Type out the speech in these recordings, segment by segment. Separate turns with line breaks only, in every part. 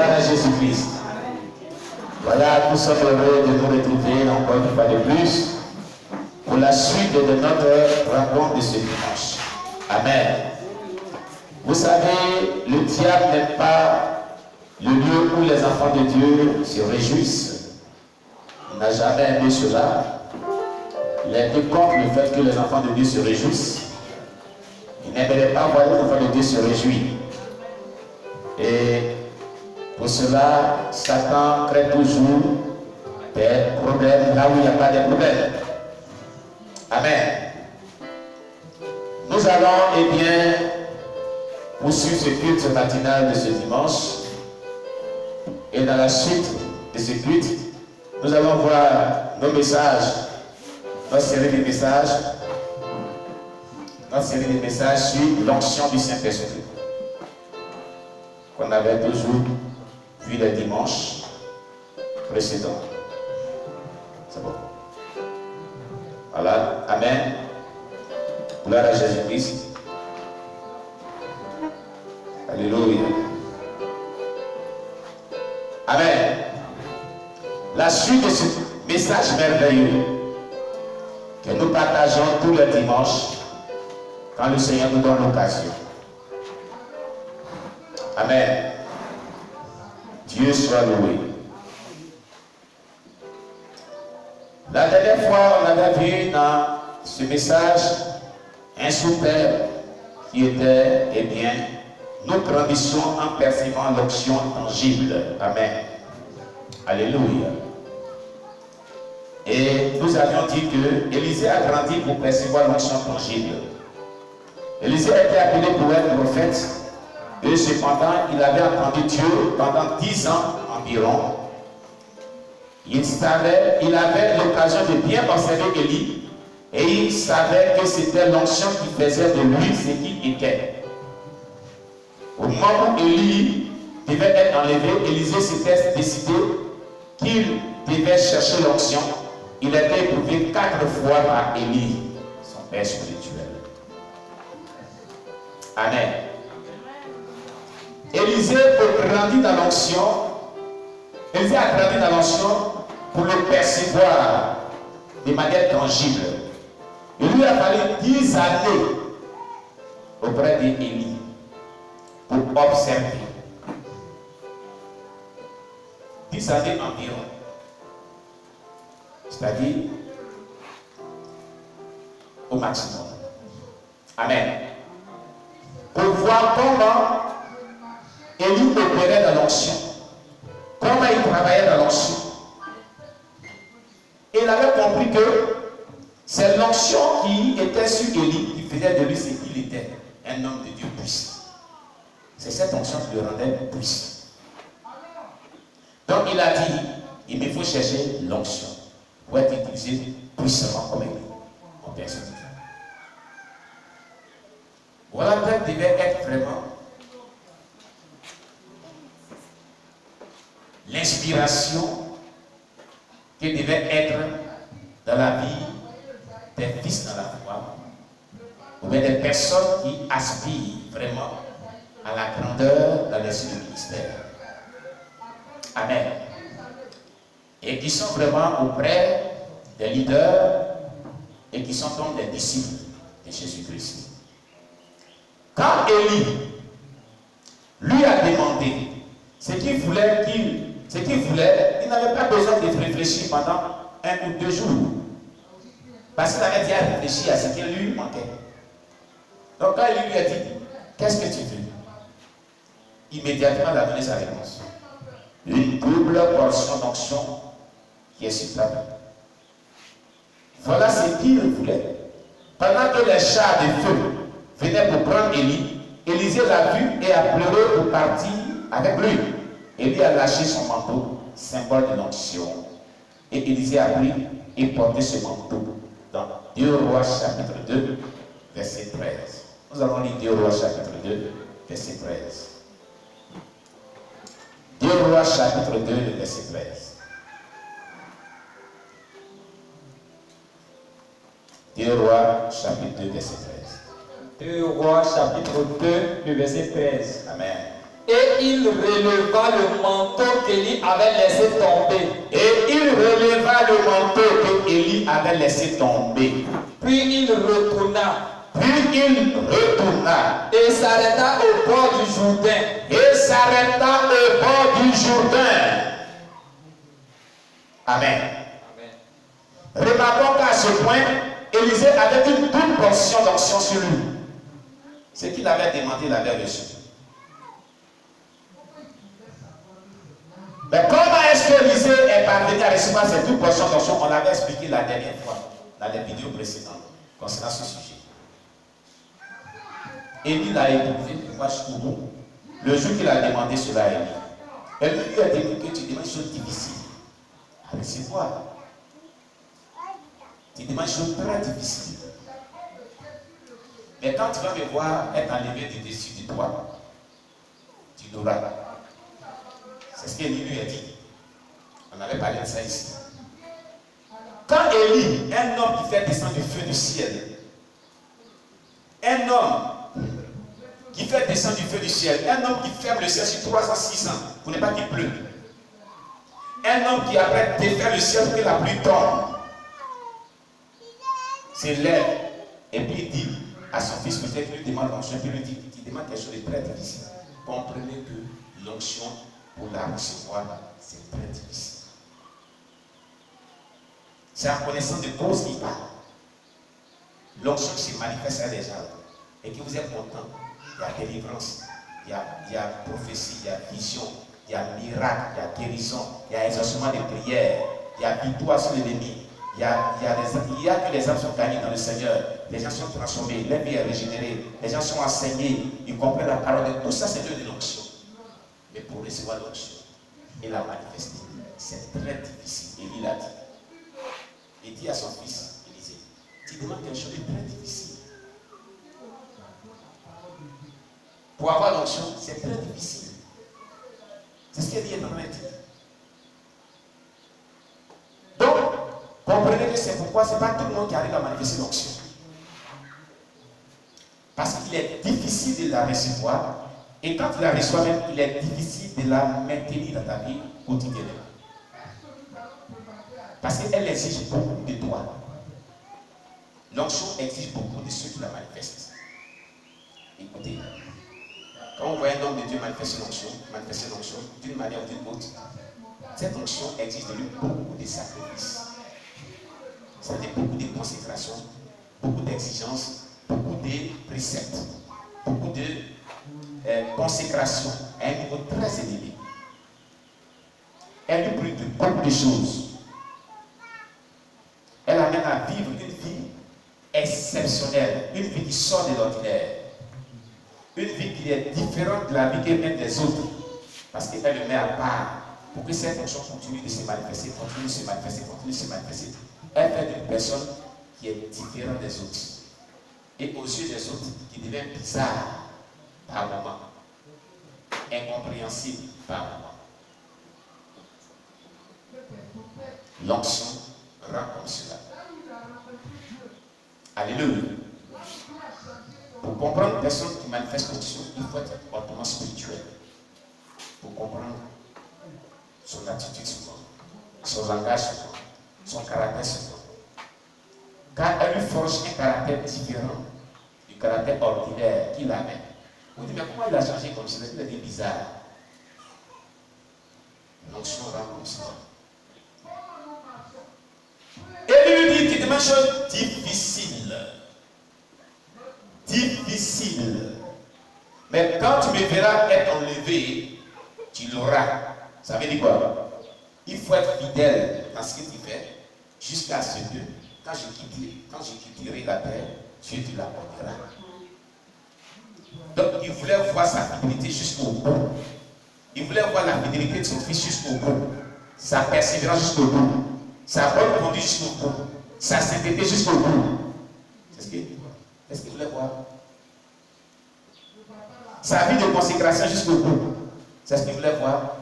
Gloire à Jésus-Christ. Voilà, nous sommes heureux de nous retrouver encore une fois de plus pour la suite de notre rencontre de ce dimanche. Amen. Vous savez, le diable n'aime pas le lieu où les enfants de Dieu se réjouissent. Il n'a jamais aimé cela. Il a été contre le fait que les enfants de Dieu se réjouissent. Il n'aimerait pas voir les enfants de Dieu se réjouir. Et pour cela, Satan crée toujours des problèmes là où il n'y a pas de problèmes. Amen. Nous allons, eh bien, poursuivre ce culte matinal de ce dimanche. Et dans la suite de ce culte, nous allons voir nos messages, notre série de messages, sur l'onction du Saint-Esprit, qu'on avait toujours vu les dimanches précédents. C'est bon. Voilà. Amen. Gloire à Jésus-Christ. Alléluia. Amen. La suite de ce message merveilleux que nous partageons tous les dimanches quand le Seigneur nous donne l'occasion. Amen. Dieu soit loué. La dernière fois, on avait vu dans ce message un sous-thème qui était, eh bien, nous grandissons en percevant l'onction tangible. Amen. Alléluia. Et nous avions dit que Élisée a grandi pour percevoir l'onction tangible. Élisée a été appelé pour être prophète. Et cependant, il avait entendu Dieu pendant 10 ans environ. Il avait l'occasion de bien observer Élie. Et il savait que c'était l'onction qui faisait de lui ce qu'il était. Au moment où Élie devait être enlevé, Élisée s'était décidé qu'il devait chercher l'onction. Il a été éprouvé 4 fois par Élie, son père spirituel. Amen. Élisée a grandi dans l'onction. Élisée a grandi dans l'onction pour le percevoir de manière tangible. Il lui a fallu 10 années auprès d'Élie pour observer. 10 années environ. C'est-à-dire au maximum. Amen. Pour voir comment Élie opérait dans l'onction. Comment il travaillait dans l'onction. Et il avait compris que c'est l'onction qui était sur Élie qui faisait de lui ce qu'il était, un homme de Dieu puissant. C'est cette onction qui le rendait puissant. Donc il a dit, il me faut chercher l'onction pour être utilisé puissamment comme Élie, en personne. Voilà quelle devait être vraiment l'inspiration qui devait être dans la vie des fils dans la foi, ou bien des personnes qui aspirent vraiment à la grandeur dans l'esprit du ministère. Amen. Et qui sont vraiment auprès des leaders et qui sont comme des disciples de Jésus-Christ. Quand Élie lui a demandé ce qu'il voulait, il n'avait pas besoin de réfléchir pendant 1 ou 2 jours. Parce qu'il avait déjà réfléchi à ce qui lui manquait. Donc quand il lui a dit, qu'est-ce que tu veux? Immédiatement, il a donné sa réponse. Une double portion d'onction qui est sur ta vie. Voilà ce qu'il voulait. Pendant que les chars de feu venaient pour prendre Élie, Élisée l'a vu et a pleuré pour partir avec lui. Élie a lâché son manteau, symbole de l'onction. Et Élisée a pris et porté ce manteau dans 2 Rois chapitre 2, verset 13. Nous allons lire 2 Rois chapitre 2, verset 13. 2 Rois chapitre 2, verset 13. Deux Rois chapitre 2, verset 13.
2 Rois chapitre 2, le verset 13.
Amen.
Et il releva le manteau qu'Élie avait laissé tomber.
Et il releva le manteau que Élie avait laissé tomber.
Puis il retourna. Et s'arrêta au bord du Jourdain.
Au bord du Jourdain. Amen. Remarquons qu'à ce point, Élisée avait une bonne portion d'onction sur lui. Ce qu'il avait demandé, il avait reçu. Mais comment est-ce que Élisée est parvenu à recevoir cette toute portion d'onction? On l'avait expliqué la dernière fois, dans les vidéos précédentes, concernant ce sujet. Élie l'a éprouvé pour voir jusqu'au bout. Le jour qu'il a demandé cela à Élie, elle lui a dit que tu demandes une chose difficile à recevoir. Tu demandes une chose très difficile. Mais quand tu vas me voir être enlevé du dessus de toi, tu l'auras. C'est ce qu'Élie lui a dit. On avait parlé de ça ici. Quand Élie, un homme qui fait descendre du feu du ciel, un homme qui fait descendre du feu du ciel, un homme qui ferme le ciel sur 3 ans, 6 ans, pour ne pas qu'il pleuve, un homme qui après défait le ciel pour que la pluie tombe, s'élève et puis il dit à son fils, peut-être qu'il lui demande l'onction, puis lui dit qu'il demande quelque chose de très difficile. Comprenez que l'onction, pour la recevoir, c'est très difficile. C'est en connaissant de cause qu'il parle. L'onction qui se manifeste à des gens et que vous êtes content, il y a délivrance, il y a prophétie, il y a vision, il y a miracle, il y a guérison, il y a exaucement de prières, il y a victoire sur l'ennemi, il y a que les âmes sont gagnées dans le Seigneur, les gens sont transformés, leur vie est régénérée, les gens sont enseignés, ils comprennent la parole de tout ça, c'est de l'onction. Mais pour recevoir l'onction et la manifester, c'est très difficile. Élie l'a dit. Il dit à son fils, Élisée, tu demandes quelque chose de très difficile. Pour avoir l'onction, c'est très difficile. C'est ce qu'Élie est en train de dire. Donc, comprenez que c'est pourquoi ce n'est pas tout le monde qui arrive à manifester l'onction. Parce qu'il est difficile de la recevoir. Et quand tu la reçois même, il est difficile de la maintenir dans ta vie quotidienne. Parce qu'elle exige beaucoup de toi. L'onction exige beaucoup de ceux qui la manifestent. Écoutez, quand on voit un homme de Dieu manifester l'onction d'une manière ou d'une autre, cette onction exige de lui beaucoup de sacrifices. C'est-à-dire beaucoup de consécration, beaucoup d'exigences, beaucoup de préceptes, beaucoup de consécration à un niveau très élevé. Elle lui prive de beaucoup de choses. Elle amène à vivre une vie exceptionnelle, une vie qui sort de l'ordinaire, une vie qui est différente de la vie qu'elle mène des autres, parce qu'elle le met à part pour que cette fonction continue de se manifester, continue de se manifester, continue de se manifester. Elle fait d'une personne qui est différente des autres, et aux yeux des autres, qui devient bizarre par moment, incompréhensible par moment. L'onction rend comme cela. Alléluia. Pour comprendre une personne qui manifeste l'onction, il faut être hautement spirituel. Pour comprendre son attitude souvent, son langage souvent, son caractère souvent. Car elle lui forge un caractère différent du caractère ordinaire qu'il avait. Vous dites, mais comment il a changé comme cela? Il est bizarre. L'onction rend comme cela. Et lui dit, tu demandes une chose difficile. Difficile. Mais quand tu me verras être enlevé, tu l'auras. Ça veut dire quoi? Il faut être fidèle dans ce que tu fais, jusqu'à ce que, quand je quitterai la terre, Dieu te l'accordera. Donc il voulait voir sa fidélité jusqu'au bout. Il voulait voir la fidélité de son fils jusqu'au bout. Sa persévérance jusqu'au bout. Sa bonne conduite jusqu'au bout. Sa sainteté jusqu'au bout. C'est ce qu'il voulait voir. Sa vie de consécration jusqu'au bout. C'est ce qu'il voulait voir.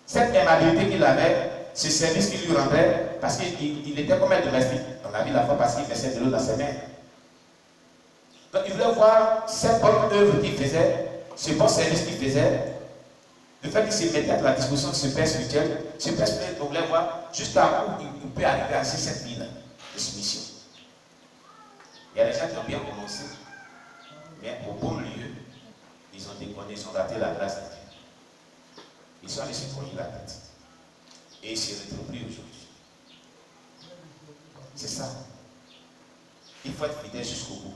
Cette aimabilité qu'il avait, ce service qu'il lui rendait, parce qu'il était comme un domestique. On a vu la fois parce qu'il faisait de l'eau dans ses mains. Donc il voulait voir cette bonne œuvre qu'il faisait, ce bon service qu'il faisait, le fait qu'il se mettait à la disposition de ce père spirituel voulait voir jusqu'à où il peut arriver à cette vie-là de soumission. Il y a des gens qui ont bien commencé, mais au bon lieu, ils ont déconné, ils ont raté la grâce de Dieu. Ils sont allés se cogner la tête. Et ils se retrouvent plus aujourd'hui. C'est ça. Il faut être fidèle jusqu'au bout.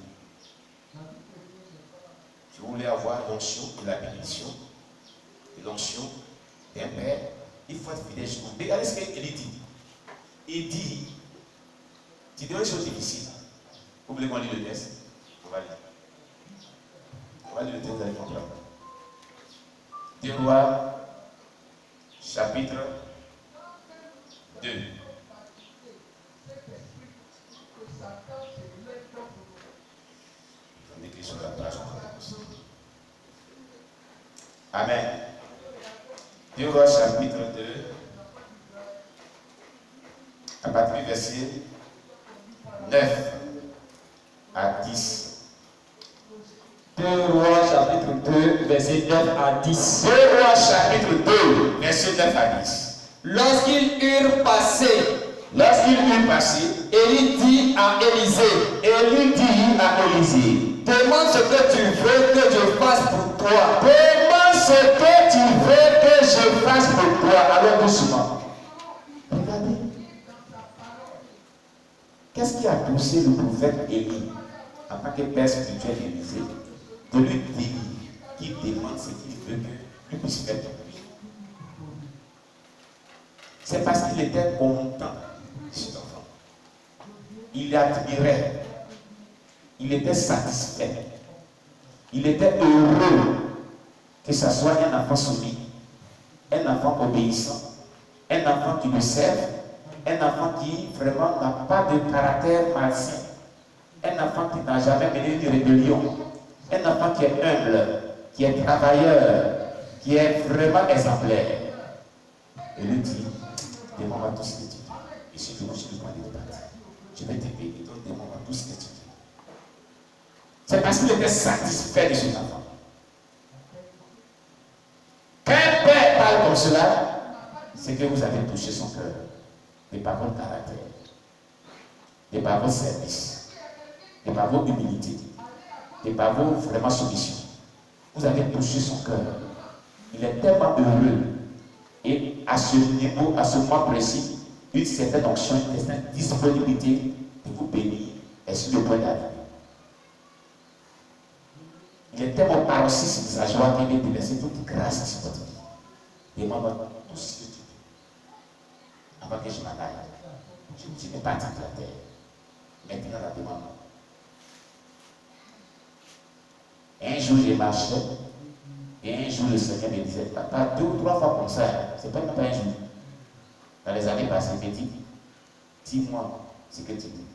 Si vous voulez avoir l'onction et la bénédiction, l'onction d'un père, il faut être fidèle jusqu'au bout. Regardez ce qu'il dit. Il dit, tu dis une chose difficile. Vous voulez qu'on lit le texte? On va lire. On va lire le texte, vous allez comprendre. 2 Rois, chapitre 2. On écrit sur la page. Amen. 2 Rois, chapitre 2. À partir du verset 9 à 10.
2 Rois chapitre 2, verset 9 à 10.
2 Rois chapitre 2, verset 9 à 10.
Lorsqu'ils eurent passé, Élie dit à Élisée, demande ce que tu veux que je fasse pour toi.
Demande ce que tu veux que je fasse pour toi. Alors doucement. Regardez. Qu'est-ce qui a poussé le prophète Élie, en tant que père spirituel d'Élisée, de lui dire qu'il demande ce qu'il veut qu'il puisse faire pour lui? C'est parce qu'il était content de cet enfant. Il admirait. Il était satisfait. Il était heureux que ce soit un enfant soumis, un enfant obéissant, un enfant qui le serve, un enfant qui vraiment n'a pas de caractère malsain, un enfant qui n'a jamais mené de rébellion, un enfant qui est humble, qui est travailleur, qui est vraiment exemplaire. Et lui dit, demande-moi tout ce que tu veux. Et si tu veux, je te prends des pattes. Je vais te payer, donc demande-moi tout ce que tu veux. C'est parce qu'il était satisfait de son enfant. Quand un père parle comme cela, c'est que vous avez touché son cœur. Et par votre caractère, et par votre service, et par votre humilité, et par vos vraiment soumission. Vous avez touché son cœur. Il est tellement heureux. Et à ce niveau, à ce moment précis, une certaine onction, une certaine disponibilité de vous bénir est sur le point d'arriver. Il est tellement paroxysme de sa joie qu'il veut déverser toute grâce sur votre vie. Demande-moi tout ce que tu veux. Avant que je m'en aille, je n'ai pas dit de la terre. Maintenant, la demande. Un jour, j'ai marché, et un jour, le Seigneur me disait, papa, 2 ou 3 fois comme ça, c'est pas même pas un jour. Dans les années passées, il me dit, dis-moi ce que tu dis.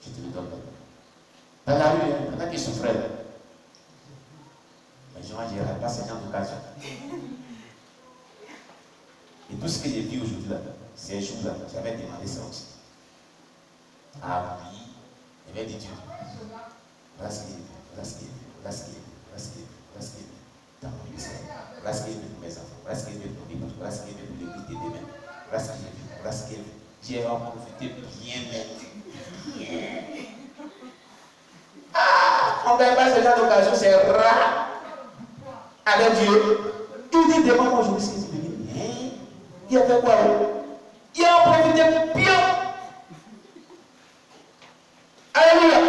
Je te le donne. Dans la rue, pendant qu'il souffrait, mais je ne dirai pas ce genre d'occasion. Et tout ce que j'ai vu aujourd'hui là, ces jours-là, j'avais demandé ça aussi. Ah oui, il m'a dit Dieu, voilà ce qu'il veut, voilà ce qu'il veut, voilà ce qu'il veut, voilà ce qu'il veut, voilà ce qu'il veut, dans mon ministère, voilà ce qu'il veut pour mes enfants, voilà ce qu'il veut pour mes époux, voilà ce qu'il veut pour l'église de demain, voilà ce qu'il veut, voilà ce qu'il veut. J'ai en profité bien même. Ah, on ne gagne pas ce genre d'occasion, c'est rare. Avec Dieu, il dit demande-moi aujourd'hui ce que tu veux. Il a fait quoi? Il a en profité bien. Alléluia.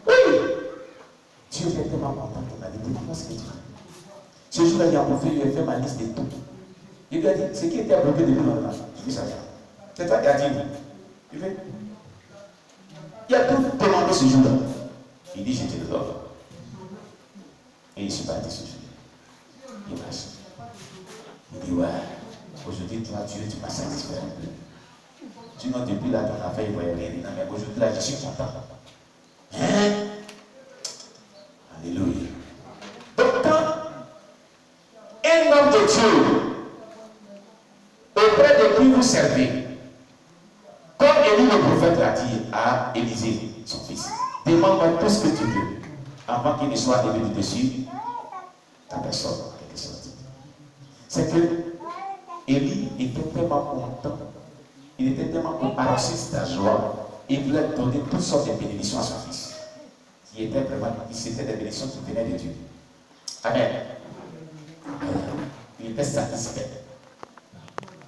Oui. Dieu est tellement content de ma vie. Dis-moi ce que tu veux. Ce jour-là, il a profité, il a fait ma liste de tout. Il lui a dit, ce qui était bloqué depuis longtemps, je dis ça. C'est toi qui as dit oui. Tu veux? Il a tout demandé ce jour-là. Il dit, je te le donne. Et il s'est parti ce jour-là. Il marche. Il dit, ouais, aujourd'hui, toi, Dieu, tu m'as satisfait un peu. Sinon, depuis là, ton affaire, il ne voyait rien. Mais aujourd'hui, là, je suis content. Hein? Alléluia. Donc, quand un homme de Dieu, auprès de qui vous servez, comme Élie le prophète l'a dit à Élisée, son fils, demande-moi tout ce que tu veux. avant qu'il ne soit devenu dessus ta personne, en quelque sorte. C'est que Élie était tellement content, il était tellement paroxysme de joie, il voulait donner toutes sortes de bénédictions à son fils, qui étaient vraiment, c'était des bénédictions qui venaient de Dieu. Amen. Il était satisfait.